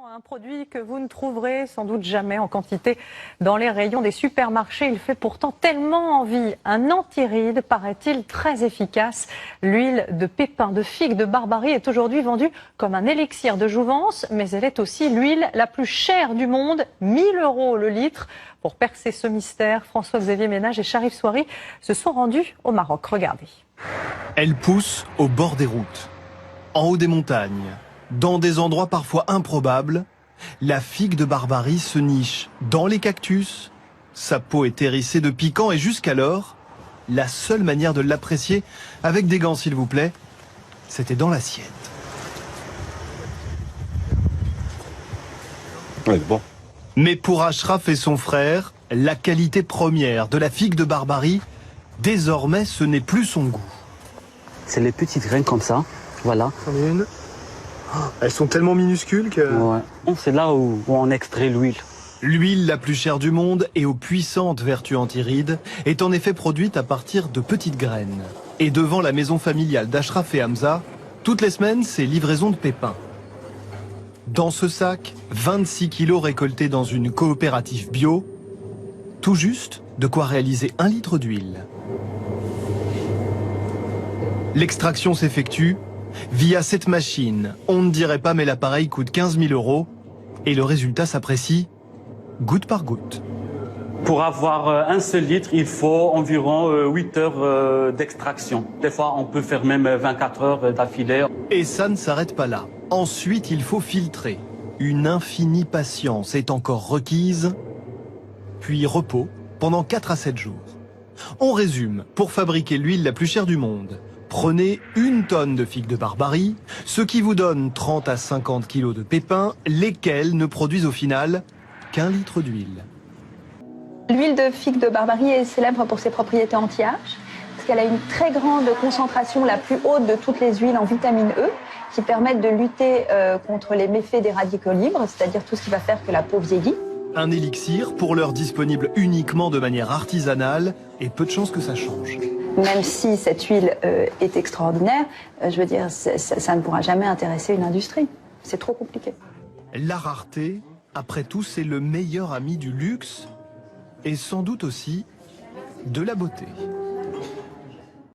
Un produit que vous ne trouverez sans doute jamais en quantité dans les rayons des supermarchés. Il fait pourtant tellement envie. Un antiride, paraît-il, très efficace. L'huile de pépins de figue de Barbarie est aujourd'hui vendue comme un élixir de jouvence, mais elle est aussi l'huile la plus chère du monde, 1 000 € le litre. Pour percer ce mystère, François-Xavier Ménage et Charif Souari se sont rendus au Maroc. Regardez. Elle pousse au bord des routes, en haut des montagnes. Dans des endroits parfois improbables, la figue de Barbarie se niche dans les cactus. Sa peau est hérissée de piquants et jusqu'alors, la seule manière de l'apprécier, avec des gants s'il vous plaît, c'était dans l'assiette. Ouais, bon. Mais pour Ashraf et son frère, la qualité première de la figue de Barbarie, désormais ce n'est plus son goût. C'est les petites graines comme ça, voilà. C'en est une. Elles sont tellement minuscules que... Ouais. C'est là où on extrait l'huile. L'huile la plus chère du monde et aux puissantes vertus antirides est en effet produite à partir de petites graines. Et devant la maison familiale d'Ashraf et Hamza, toutes les semaines, c'est livraison de pépins. Dans ce sac, 26 kilos récoltés dans une coopérative bio, tout juste de quoi réaliser 1 litre d'huile. L'extraction s'effectue via cette machine. On ne dirait pas, mais l'appareil coûte 15 000 € et le résultat s'apprécie goutte par goutte. Pour avoir un seul litre, il faut environ 8 heures d'extraction. Des fois, on peut faire même 24 heures d'affilée. Et ça ne s'arrête pas là. Ensuite, il faut filtrer. Une infinie patience est encore requise, puis repos pendant 4 à 7 jours. On résume, pour fabriquer l'huile la plus chère du monde, prenez 1 tonne de figues de Barbarie, ce qui vous donne 30 à 50 kilos de pépins, lesquels ne produisent au final qu'1 litre d'huile. L'huile de figue de Barbarie est célèbre pour ses propriétés anti-âge, parce qu'elle a une très grande concentration, la plus haute de toutes les huiles en vitamine E, qui permettent de lutter contre les méfaits des radicaux libres, c'est-à-dire tout ce qui va faire que la peau vieillit. Un élixir, pour l'heure disponible uniquement de manière artisanale, et peu de chances que ça change. Même si cette huile est extraordinaire, je veux dire, ça ne pourra jamais intéresser une industrie. C'est trop compliqué. La rareté, après tout, c'est le meilleur ami du luxe et sans doute aussi de la beauté.